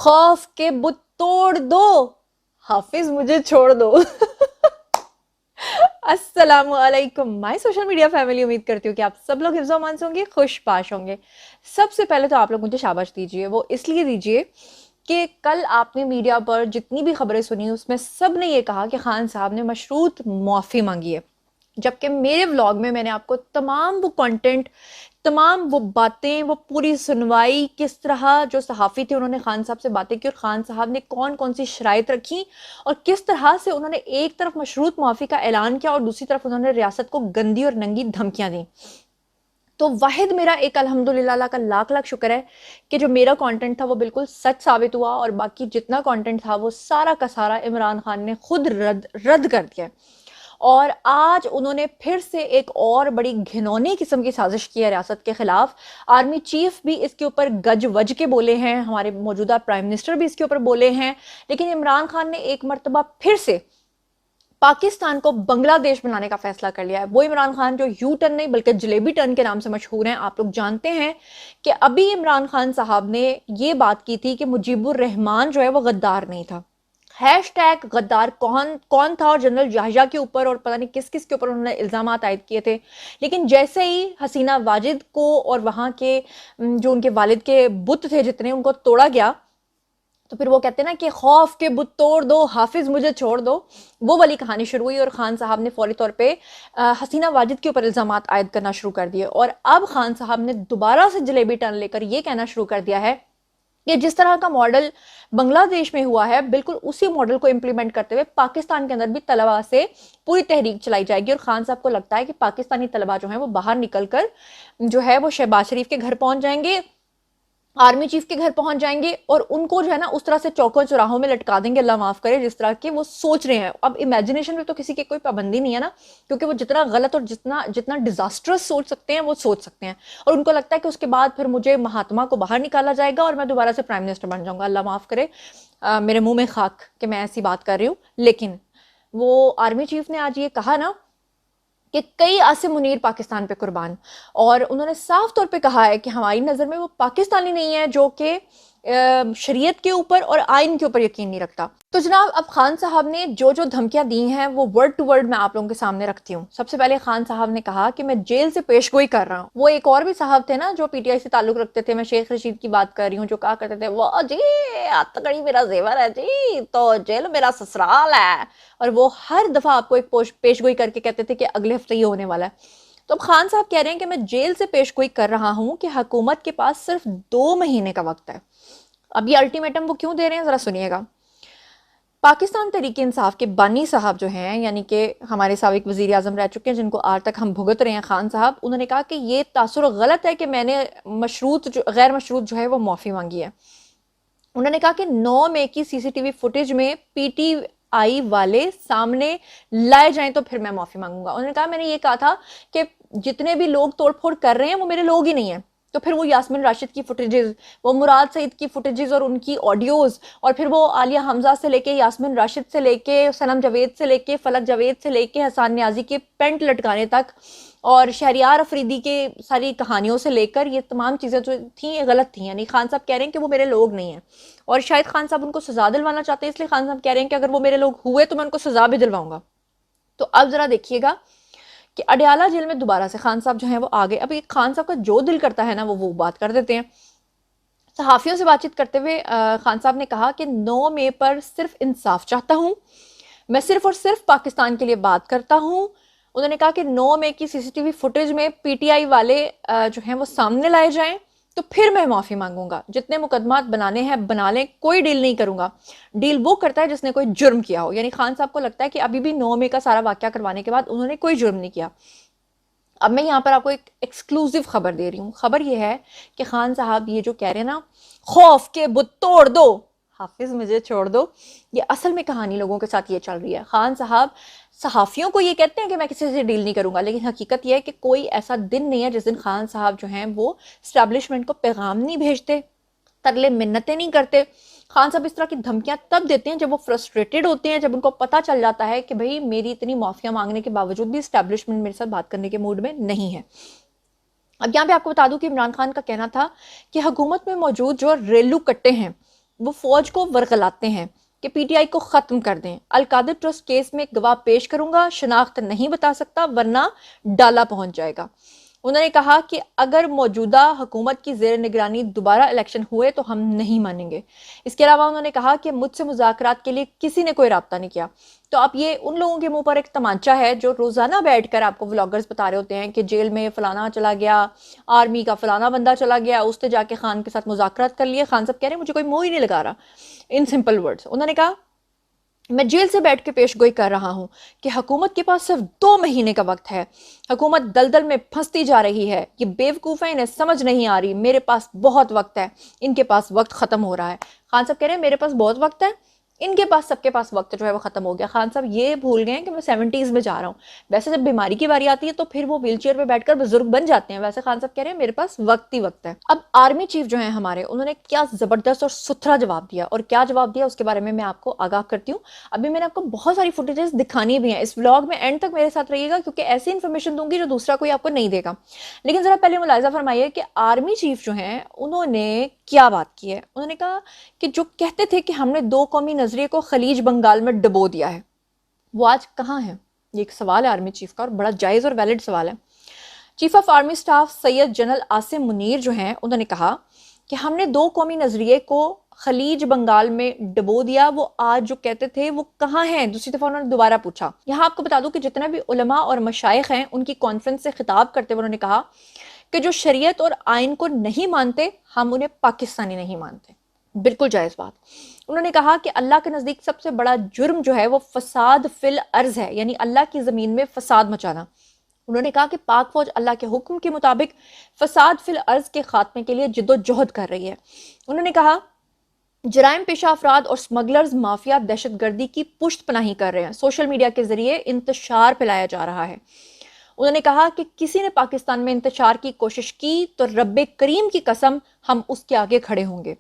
खौफ के बुत तोड़ दो, हाफिज मुझे छोड़ दो। अस्सलामुअलैकुम माय सोशल मीडिया फैमिली, उम्मीद करती हूँ कि आप सब लोग हिफ्ज़ अमान से होंगे, खुश पाश होंगे। सबसे पहले तो आप लोग मुझे शाबाश दीजिए, वो इसलिए दीजिए कि कल आपने मीडिया पर जितनी भी खबरें सुनी उसमें सब ने ये कहा कि खान साहब ने मशरूत माफ़ी मांगी है, जबकि मेरे व्लॉग में मैंने आपको तमाम वो कंटेंट, तमाम वो बातें, वो पूरी सुनवाई, किस तरह जो सहाफ़ी थे उन्होंने खान साहब से बातें की और खान साहब ने कौन कौन सी शराइत रखी और किस तरह से उन्होंने एक तरफ मशरूत माफ़ी का ऐलान किया और दूसरी तरफ उन्होंने रियासत को गंदी और नंगी धमकियां दी। तो वाहिद मेरा एक अल्हम्दुलिल्लाह अल्लाह का लाख लाख शुक्र है कि जो मेरा कंटेंट था वो बिल्कुल सच साबित हुआ और बाकी जितना कंटेंट था वो सारा का सारा इमरान खान ने खुद रद्द रद्द कर दिया। और आज उन्होंने फिर से एक और बड़ी घिनौनी किस्म की साजिश की है रियासत के खिलाफ। आर्मी चीफ भी इसके ऊपर गज वज के बोले हैं, हमारे मौजूदा प्राइम मिनिस्टर भी इसके ऊपर बोले हैं, लेकिन इमरान खान ने एक मरतबा फिर से पाकिस्तान को बांग्लादेश बनाने का फैसला कर लिया है। वो इमरान खान जो यू टर्न नहीं बल्कि जलेबी टर्न के नाम से मशहूर हैं। आप लोग जानते हैं कि अभी इमरान खान साहब ने ये बात की थी कि मुजीबुर रहमान जो है वो गद्दार नहीं था। हैशटैग गद्दार कौन कौन था और जनरल याहिया के ऊपर और पता नहीं किस किस के ऊपर उन्होंने इल्जाम आयद किए थे। लेकिन जैसे ही हसीना वाजिद को और वहां के जो उनके वालिद के बुत थे जितने, उनको तोड़ा गया, तो फिर वो कहते हैं ना कि खौफ के बुत तोड़ दो, हाफिज मुझे छोड़ दो। वो वाली कहानी शुरू हुई और खान साहब ने फौरी तौर पे हसीना वाजिद के ऊपर इल्जाम आयद करना शुरू कर दिए। और अब खान साहब ने दोबारा से जलेबी टर्न लेकर ये कहना शुरू कर दिया है कि जिस तरह का मॉडल बांग्लादेश में हुआ है, बिल्कुल उसी मॉडल को इंप्लीमेंट करते हुए पाकिस्तान के अंदर भी तलबा से पूरी तहरीक चलाई जाएगी। और खान साहब को लगता है कि पाकिस्तानी तलबा जो है वो बाहर निकलकर जो है वो शहबाज शरीफ के घर पहुंच जाएंगे, आर्मी चीफ के घर पहुंच जाएंगे और उनको जो है ना उस तरह से चौकों चौराहों में लटका देंगे, अल्लाह माफ करे, जिस तरह के वो सोच रहे हैं। अब इमेजिनेशन में तो किसी की कोई पाबंदी नहीं है ना, क्योंकि वो जितना गलत और जितना जितना डिजास्टरस सोच सकते हैं वो सोच सकते हैं। और उनको लगता है कि उसके बाद फिर मुझे महात्मा को बाहर निकाला जाएगा और मैं दोबारा से प्राइम मिनिस्टर बन जाऊंगा। अल्लाह माफ करे, मेरे मुंह में खाक कि मैं ऐसी बात कर रही हूँ। लेकिन वो आर्मी चीफ ने आज ये कहा ना कि कई आसिम मुनीर पाकिस्तान पे कुर्बान, और उन्होंने साफ तौर पे कहा है कि हमारी नज़र में वो पाकिस्तानी नहीं है जो कि शरीयत के ऊपर और आइन के ऊपर यकीन नहीं रखता। तो जनाब, अब खान साहब ने जो जो धमकियां दी हैं वो वर्ड टू वर्ड मैं आप लोगों के सामने रखती हूँ। सबसे पहले खान साहब ने कहा कि मैं जेल से पेशगोई कर रहा हूँ। वो एक और भी साहब थे ना जो पीटीआई से ताल्लुक रखते थे, मैं शेख रशीद की बात कर रही हूँ, जो कहा करते थे वो जी तकड़ी मेरा जेवर है जी, तो जेल मेरा ससुराल है। और वो हर दफा आपको एक पेशगोई करके कहते थे कि अगले हफ्ते ये होने वाला है। तो अब खान साहब कह रहे हैं कि मैं जेल से पेशगोई कर रहा हूं कि हुकूमत के पास सिर्फ 2 महीने का वक्त है। अब ये अल्टीमेटम वो क्यों दे रहे हैं, जरा सुनिएगा। पाकिस्तान तहरीक इंसाफ के बानी साहब जो हैं, यानी कि हमारे साबिक वजीर आजम रह चुके हैं, जिनको आज तक हम भुगत रहे हैं, खान साहब, उन्होंने कहा कि ये तासुर गलत है कि मैंने मशरूत जो गैर मशरूत जो है वो माफ़ी मांगी है। उन्होंने कहा कि 9 मई की सीसीटीवी फुटेज में पीटीआई वाले सामने लाए जाएं तो फिर मैं माफी मांगूंगा। उन्होंने कहा मैंने ये कहा था कि जितने भी लोग तोड़फोड़ कर रहे हैं वो मेरे लोग ही नहीं है। तो फिर वो यास्मीन राशिद की फुटेजेस, वो मुराद सईद की फुटेजेस और उनकी ऑडियोज, और फिर वो आलिया हमजा से लेके यास्मीन राशिद से लेके सनम जावेद से लेके फलक जावेद से लेके हसान न्याजी के पेंट लटकाने तक और शहरियार अफरीदी के सारी कहानियों से लेकर ये तमाम चीज़ें जो थी ये गलत थी। यानी खान साहब कह रहे हैं कि वो मेरे लोग नहीं हैं और शायद खान साहब उनको सजा दिलवाना चाहते हैं, इसलिए खान साहब कह रहे हैं कि अगर वो मेरे लोग हुए तो मैं उनको सजा भी दिलवाऊंगा। तो अब जरा देखिएगा कि अडयाला जेल में दोबारा से खान साहब जो है वो आ गए। अब ये खान साहब का जो दिल करता है ना वो बात कर देते हैं। सहाफ़ियों से बातचीत करते हुए खान साहब ने कहा कि 9 मई पर सिर्फ इंसाफ चाहता हूँ, मैं सिर्फ और सिर्फ पाकिस्तान के लिए बात करता हूँ। उन्होंने कहा कि 9 मई की सीसीटीवी फुटेज में पीटीआई वाले जो हैं वो सामने लाए जाएं तो फिर मैं माफ़ी मांगूंगा। जितने मुकदमात बनाने हैं बना लें, कोई डील नहीं करूंगा। डील वो करता है जिसने कोई जुर्म किया हो। यानी खान साहब को लगता है कि अभी भी 9 मई का सारा वाकया करवाने के बाद उन्होंने कोई जुर्म नहीं किया। अब मैं यहाँ पर आपको एक एक्सक्लूसिव खबर दे रही हूँ। खबर यह है कि खान साहब ये जो कह रहे हैं ना, खौफ के बुत तोड़ दो, हाफिज मुझे छोड़ दो, ये असल में कहानी लोगों के साथ ये चल रही है। खान साहब सहाफ़ियों को ये कहते हैं कि मैं किसी से डील नहीं करूंगा, लेकिन हकीकत यह है कि कोई ऐसा दिन नहीं है जिस दिन खान साहब जो हैं वो स्टैब्लिशमेंट को पैगाम नहीं भेजते, तरले मिन्नतें नहीं करते। खान साहब इस तरह की धमकियां तब देते हैं जब वो फ्रस्ट्रेटेड होते हैं, जब उनको पता चल जाता है कि भाई मेरी इतनी माफियां मांगने के बावजूद भी स्टैब्लिशमेंट मेरे साथ बात करने के मूड में नहीं है। अब यहाँ पे आपको बता दूं कि इमरान खान का कहना था कि हुकूमत में मौजूद जो रेलू कट्टे हैं वो फौज को वरगलाते हैं कि पीटीआई को खत्म कर दें। अल-कादिर ट्रस्ट केस में गवाह पेश करूंगा, शनाख्त नहीं बता सकता वरना डाला पहुंच जाएगा। उन्होंने कहा कि अगर मौजूदा हुकूमत की जेर निगरानी दोबारा इलेक्शन हुए तो हम नहीं मानेंगे। इसके अलावा उन्होंने कहा कि मुझसे मुज़ाकरात के लिए किसी ने कोई राब्ता नहीं किया। तो अब ये उन लोगों के मुंह पर एक तमांचा है जो रोजाना बैठकर आपको व्लॉगर्स बता रहे होते हैं कि जेल में फलाना चला गया, आर्मी का फलाना बंदा चला गया, उसने जाके खान के साथ मुज़ाकरात कर लिए। खान साहब कह रहे हैं मुझे कोई मुंह ही नहीं लगा रहा। इन सिंपल वर्ड्स उन्होंने कहा मैं जेल से बैठ के पेशगोई कर रहा हूं कि हुकूमत के पास सिर्फ 2 महीने का वक्त है। हुकूमत दलदल में फंसती जा रही है। ये बेवकूफ़ है, इन्हें समझ नहीं आ रही। मेरे पास बहुत वक्त है, इनके पास वक्त ख़त्म हो रहा है। खान साहब कह रहे हैं मेरे पास बहुत वक्त है, इनके पास, सबके पास वक्त जो है वो ख़त्म हो गया। खान साहब ये भूल गए कि मैं 70s में जा रहा हूँ। वैसे जब बीमारी की बारी आती है तो फिर वो व्हील चेयर पर बैठकर बुजुर्ग बन जाते हैं। वैसे खान साहब कह रहे हैं मेरे पास वक्त ही वक्त है। अब आर्मी चीफ जो है हमारे, उन्होंने क्या ज़बरदस्त और सुथरा जवाब दिया, और क्या जवाब दिया उसके बारे में मैं आपको आगाह करती हूँ। अभी मैंने आपको बहुत सारी फुटेजेस दिखानी भी हैं। इस व्लॉग में एंड तक मेरे साथ रहिएगा क्योंकि ऐसी इन्फॉर्मेशन दूंगी जो दूसरा कोई आपको नहीं देगा। लेकिन ज़रा पहले मुलाहिजा फरमाइए कि आर्मी चीफ जो हैं उन्होंने क्या बात की है। उन्होंने कहा कि जो कहते थे कि हमने 2 कौमी नजरिए को खलीज बंगाल में डबो दिया है, वो आज कहाँ है। ये एक सवाल है आर्मी चीफ का और बड़ा जायज़ और वैलिड सवाल है। Chief of army staff Syed general Asim Munir जो हैं उन्होंने कहा कि हमने 2 कौमी नजरिए को खलीज बंगाल में डबो दिया। वो आज जो कहते थे वो कहाँ हैं। दूसरी दफा उन्होंने दोबारा पूछा। यहाँ आपको बता दूं कि जितने भी उलमा और मशाइख हैं उनकी कॉन्फ्रेंस से खिताब करते हुए उन्होंने कहा कि जो शरीयत और आइन को नहीं मानते हम उन्हें पाकिस्तानी नहीं मानते। बिल्कुल जायज़ बात। उन्होंने कहा कि अल्लाह के नज़दीक सबसे बड़ा जुर्म जो है वो फसाद फिल अर्ज है, यानी अल्लाह की ज़मीन में फसाद मचाना। उन्होंने कहा कि पाक फौज अल्लाह के हुक्म के मुताबिक फसाद फिल अर्ज के खात्मे के लिए जिद्दोजहद कर रही है। उन्होंने कहा जराइम पेशा अफराद और स्मगलर्स माफिया दहशतगर्दी की पुष्ट पनाही कर रहे हैं, सोशल मीडिया के जरिए इंतशार फैलाया जा रहा है। उन्होंने कहा कि किसी ने पाकिस्तान में इंतशार की कोशिश की तो रब्बे करीम की कसम हम उसके आगे खड़े होंगे।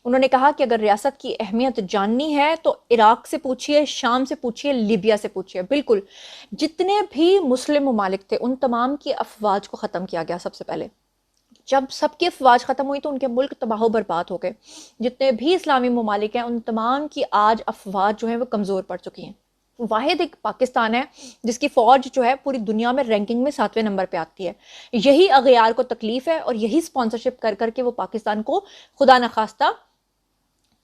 उन्होंने कहा कि अगर रियासत की अहमियत जाननी है तो इराक से पूछिए, शाम से पूछिए, लीबिया से पूछिए। बिल्कुल जितने भी मुस्लिम ममालिक थे उन तमाम की अफवाज को ख़त्म किया गया। सबसे पहले जब सबकी अफवाज ख़त्म हुई तो उनके मुल्क तबाह बर्बाद हो गए। जितने भी इस्लामी ममालिक हैं उन तमाम की आज अफवाज जो है वो कमज़ोर पड़ चुकी हैं। वाहिद एक पाकिस्तान है जिसकी फ़ौज जो है पूरी दुनिया में रैंकिंग में 7वें नंबर पे आती है। यही अगयार को तकलीफ है और यही स्पॉन्सरशिप कर करके वो पाकिस्तान को खुदा न खास्ता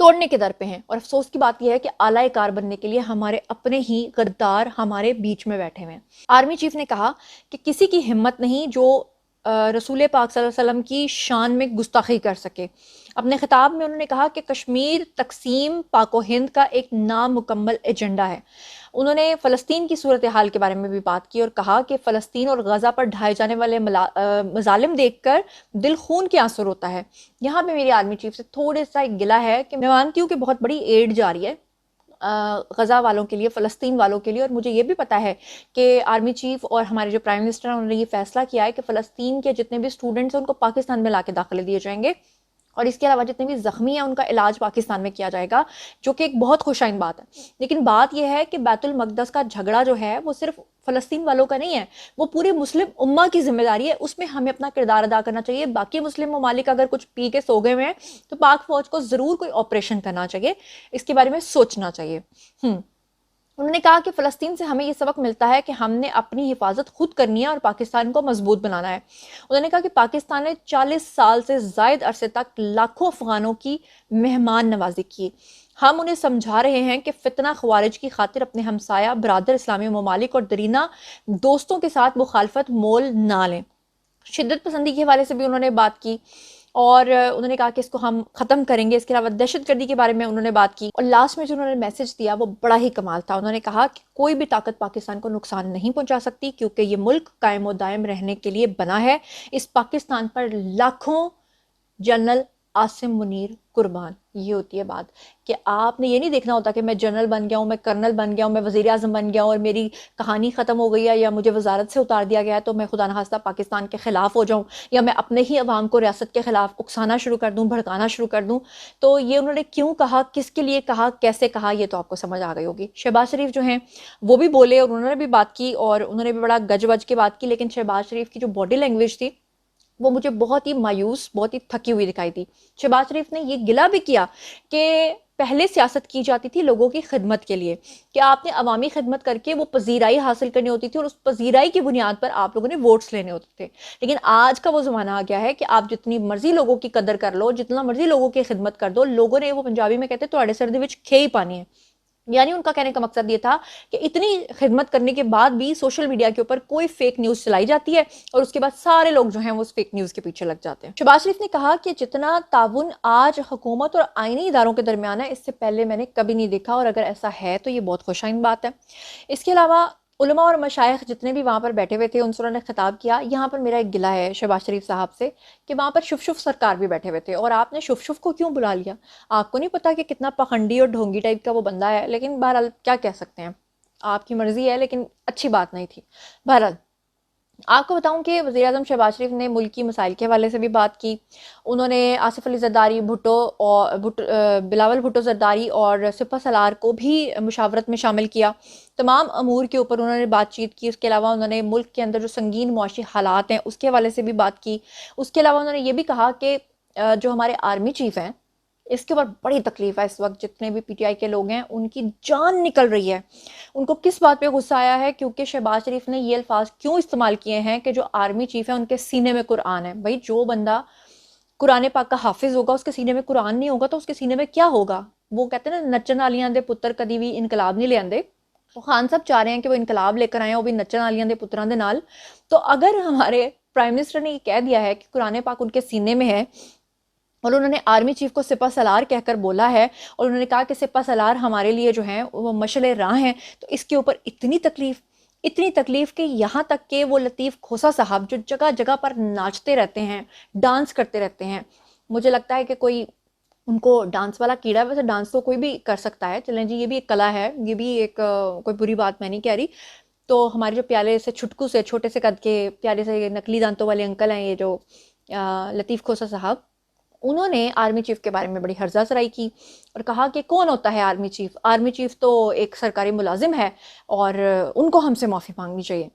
तोड़ने के दर पे हैं। और अफसोस की बात यह है कि आला कार बनने के लिए हमारे अपने ही गद्दार हमारे बीच में बैठे हुए हैं। आर्मी चीफ ने कहा कि किसी की हिम्मत नहीं जो रसूल पाक सल्लल्लाहु अलैहि वसल्लम की शान में गुस्ताखी कर सके। अपने खिताब में उन्होंने कहा कि कश्मीर तकसीम पाको हिंद का एक नामुकम्मल एजेंडा है। उन्होंने फ़लस्तीन की सूरत हाल के बारे में भी बात की और कहा कि फ़लस्तीन और गज़ा पर ढाए जाने वाले मज़ालिम देखकर दिल खून के आंसू होता है। यहाँ पे मेरी आर्मी चीफ से थोड़ा सा एक गिला है कि मैं मानती हूँ कि बहुत बड़ी एड जा रही है गज़ा वालों के लिए, फ़लस्तीन वालों के लिए, और मुझे ये भी पता है कि आर्मी चीफ और हमारे जो प्राइम मिनिस्टर हैं उन्होंने ये फैसला किया है कि फ़लस्तीन के जितने भी स्टूडेंट्स हैं उनको पाकिस्तान में ला के दाखिले दिए जाएंगे और इसके अलावा जितने भी ज़ख्मी हैं उनका इलाज पाकिस्तान में किया जाएगा, जो कि एक बहुत खुशाइन बात है। लेकिन बात यह है कि बैतुल मक़दस का झगड़ा जो है वो सिर्फ फ़लस्तीन वालों का नहीं है, वो पूरी मुस्लिम उम्मा की जिम्मेदारी है। उसमें हमें अपना किरदार अदा करना चाहिए। बाकी मुस्लिम ममालिक अगर कुछ पी के सो गए हुए हैं तो पाक फ़ौज को ज़रूर कोई ऑपरेशन करना चाहिए, इसके बारे में सोचना चाहिए। उन्होंने कहा कि फ़लस्तीन से हमें ये सबक मिलता है कि हमने अपनी हिफाजत खुद करनी है और पाकिस्तान को मजबूत बनाना है। उन्होंने कहा कि पाकिस्तान ने 40 साल से ज़ायद अरसे तक लाखों अफ़गानों की मेहमान नवाजी की। हम उन्हें समझा रहे हैं कि फितना ख़वारिज की खातिर अपने हमसाया बरादर इस्लामी ममालिक और दरीना दोस्तों के साथ मुखालफत मोल ना लें। शिद्दत पसंदी के हवाले से भी उन्होंने बात की और उन्होंने कहा कि इसको हम ख़त्म करेंगे। इसके अलावा दहशतगर्दी के बारे में उन्होंने बात की और लास्ट में जो उन्होंने मैसेज दिया वो बड़ा ही कमाल था। उन्होंने कहा कि कोई भी ताकत पाकिस्तान को नुकसान नहीं पहुंचा सकती क्योंकि ये मुल्क कायम और दायम रहने के लिए बना है। इस पाकिस्तान पर लाखों जनरल आसिम मुनीर कुर्बान। ये होती है बात कि आपने ये नहीं देखना होता कि मैं जनरल बन गया हूँ, मैं कर्नल बन गया हूँ, मैं वज़ीर आज़म बन गया हूँ और मेरी कहानी ख़त्म हो गई है या मुझे वजारत से उतार दिया गया है तो मैं खुदा न खास्ता पाकिस्तान के ख़िलाफ़ हो जाऊँ या मैं अपने ही अवाम को रियासत के ख़िलाफ़ उकसाना शुरू कर दूँ, भड़काना शुरू कर दूँ। तो ये उन्होंने क्यों कहा, किसके लिए कहा, कैसे कहा, ये तो आपको समझ आ गई होगी। शहबाज शरीफ जो हैं वो भी बोले और उन्होंने भी बात की और उन्होंने भी बड़ा गज वज के बात की, लेकिन शहबाज शरीफ की जो बॉडी लैंग्वेज थी वो मुझे बहुत ही मायूस, बहुत ही थकी हुई दिखाई दी। शहबाज शरीफ ने ये गिला भी किया कि पहले सियासत की जाती थी लोगों की खिदमत के लिए, कि आपने अवामी खिदमत करके वो पजीराई हासिल करनी होती थी और उस पजीराई की बुनियाद पर आप लोगों ने वोट्स लेने होते थे। लेकिन आज का वो ज़माना आ गया है कि आप जितनी मर्जी लोगों की कदर कर लो, जितना मर्जी लोगों की खिदमत कर दो, लोगों ने, वो पंजाबी में कहते हैं, तो सर्दी विच खे ही पानी है। यानी उनका कहने का मकसद ये था कि इतनी खिदमत करने के बाद भी सोशल मीडिया के ऊपर कोई फेक न्यूज़ चलाई जाती है और उसके बाद सारे लोग जो हैं वो उस फेक न्यूज़ के पीछे लग जाते हैं। शहबाज शरीफ ने कहा कि जितना ताउन आज हुकूमत और आईनी इदारों के दरमियान है, इससे पहले मैंने कभी नहीं देखा, और अगर ऐसा है तो ये बहुत खुशाइन बात है। इसके अलावा उलमा और मशाइख जितने भी वहाँ पर बैठे हुए थे उनसे उन्होंने खिताब किया। यहाँ पर मेरा एक गिला है शहबाज शरीफ साहब से कि वहाँ पर शुफ शुफ सरकार भी बैठे हुए थे और आपने शुफ शुफ को क्यों बुला लिया? आपको नहीं पता कि कितना पखंडी और ढोंगी टाइप का वो बंदा है? लेकिन बहरहाल क्या कह सकते हैं, आपकी मर्जी है, लेकिन अच्छी बात नहीं थी। बहरहाल आपको बताऊं कि वज़ीर-ए-आज़म शहबाज शरीफ ने मुल्की मसाइल के हवाले से भी बात की। उन्होंने आसिफ अली ज़रदारी भुट्टो और बिलावल भुट्टो ज़रदारी और सिपा सलार को भी मुशावरत में शामिल किया। तमाम अमूर के ऊपर उन्होंने बातचीत की। उसके अलावा उन्होंने मुल्क के अंदर जो संगीन मुआशी हालात हैं उसके हवाले से भी बात की। उसके अलावा उन्होंने ये भी कहा कि जो हमारे आर्मी चीफ़ हैं, इसके ऊपर बड़ी तकलीफ है इस वक्त, जितने भी पीटीआई के लोग हैं उनकी जान निकल रही है। उनको किस बात पे गुस्सा आया है? क्योंकि शहबाज शरीफ ने ये अल्फाज क्यों इस्तेमाल किए हैं कि जो आर्मी चीफ है उनके सीने में कुरान है। भाई, जो बंदा कुरान पाक का हाफिज होगा उसके सीने में कुरान नहीं होगा तो उसके सीने में क्या होगा? वो कहते हैं ना, नचन आलियां दे पुत्र कभी भी इनकलाब नहीं ले आंदे। तो खान साहब चाह रहे हैं कि वो इनकलाब लेकर आए, वो भी नचन आलियां दे पुत्रां दे नाल। तो अगर हमारे प्राइम मिनिस्टर ने ये कह दिया है कि कुरान पाक उनके सीने में है और उन्होंने आर्मी चीफ को सिपा सलार कहकर बोला है और उन्होंने कहा कि सिपा सलार हमारे लिए जो हैं वो मशले राह हैं, तो इसके ऊपर इतनी तकलीफ कि यहाँ तक कि वो लतीफ़ खोसा साहब जो जगह जगह पर नाचते रहते हैं, डांस करते रहते हैं, मुझे लगता है कि कोई उनको डांस वाला कीड़ा है। वैसे डांस तो कोई भी कर सकता है, चलें जी, ये भी एक कला है, ये भी एक कोई बुरी बात मैं नहीं कह रही। तो हमारे जो प्याले से छुटकू से छोटे से कद के प्याले से नकली दांतों वाले अंकल हैं, ये जो लतीफ़ खोसा साहब, उन्होंने आर्मी चीफ के बारे में बड़ी हर्जा सराई की और कहा कि कौन होता है आर्मी चीफ? आर्मी चीफ तो एक सरकारी मुलाजिम है और उनको हमसे माफ़ी मांगनी चाहिए।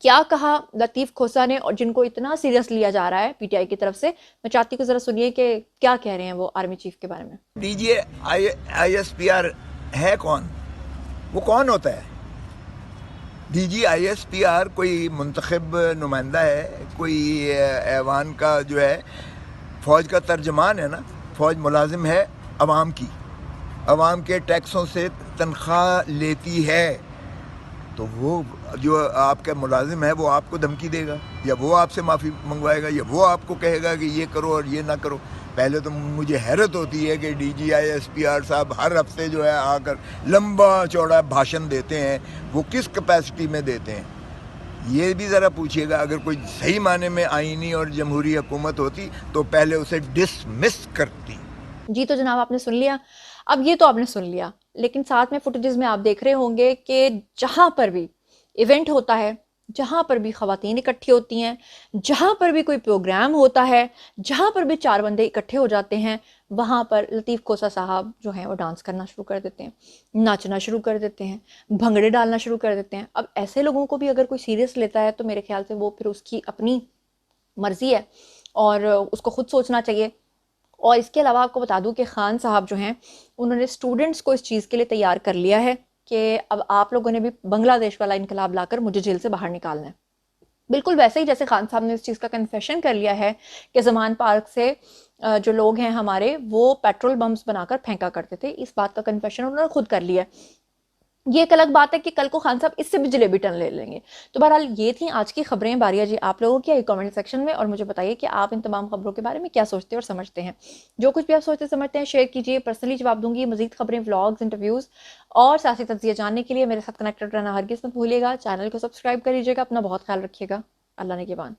क्या कहा लतीफ़ खोसा ने, और जिनको इतना सीरियस लिया जा रहा है पीटीआई की तरफ से? मैं चाहती हूँ ज़रा सुनिए कि क्या कह रहे हैं वो आर्मी चीफ के बारे में। डीजीए आईएसपीआर है कौन? वो कौन होता है? डीजी आईएसपीआर कोई मुंतखब नुमाइंदा है, कोई ऐवान का जो है फ़ौज का तर्जमान है ना। फ़ौज मुलाजिम है अवाम की, अवाम के टैक्सों से तनख्वाह लेती है, तो वो जो आपका मुलाजिम है वो आपको धमकी देगा या वो आपसे माफ़ी मंगवाएगा या वो आपको कहेगा कि ये करो और ये ना करो। पहले तो मुझे हैरत होती है कि DGISPR साहब हर हफ्ते जो है आकर लंबा चौड़ा भाषण देते हैं, वो किस कैपेसिटी में देते हैं ये भी ज़रा पूछिएगा। अगर कोई सही माने में आईनी और जमहूरी हुकूमत होती तो पहले उसे डिसमिस करती। जी तो जनाब, आपने सुन लिया। अब ये तो आपने सुन लिया, लेकिन साथ में फुटेजेस में आप देख रहे होंगे कि जहाँ पर भी इवेंट होता है, जहाँ पर भी ख़वातीन इकट्ठी होती हैं, जहाँ पर भी कोई प्रोग्राम होता है, जहाँ पर भी 4 बंदे इकट्ठे हो जाते हैं, वहाँ पर लतीफ़ खोसा साहब जो हैं वो डांस करना शुरू कर देते हैं, नाचना शुरू कर देते हैं, भंगड़े डालना शुरू कर देते हैं। अब ऐसे लोगों को भी अगर कोई सीरियस लेता है तो मेरे ख्याल से वो फिर उसकी अपनी मर्ज़ी है और उसको खुद सोचना चाहिए। और इसके अलावा आपको बता दूं कि खान साहब जो हैं उन्होंने स्टूडेंट्स को इस चीज़ के लिए तैयार कर लिया है कि अब आप लोगों ने भी बांग्लादेश वाला इनकलाब लाकर मुझे जेल से बाहर निकालना है। बिल्कुल वैसे ही जैसे खान साहब ने इस चीज़ का कन्फेशन कर लिया है कि ज़मान पार्क से जो लोग हैं हमारे, वो पेट्रोल बम्स बनाकर फेंका करते थे। इस बात का कन्फेशन उन्होंने खुद कर लिया है। ये एक अलग बात है कि कल को खान साहब इससे भी जलेबी टन ले लेंगे। तो बहरहाल ये थी आज की खबरें। बारिया जी आप लोगों की, कमेंट सेक्शन में, और मुझे बताइए कि आप इन तमाम खबरों के बारे में क्या सोचते हैं और समझते हैं। जो कुछ भी आप सोचते समझते हैं शेयर कीजिए, पर्सनली जवाब दूंगी। मजीद खबरें, व्लॉग्स, इंटरव्यूज़ और सियासी तज्ज़िया जानने के लिए मेरे साथ कनेक्टेड रहना हरगिज़ मत भूलिएगा। चैनल को सब्सक्राइब कर लीजिएगा। अपना बहुत ख्याल रखिएगा। अल्लाह ने के बाद।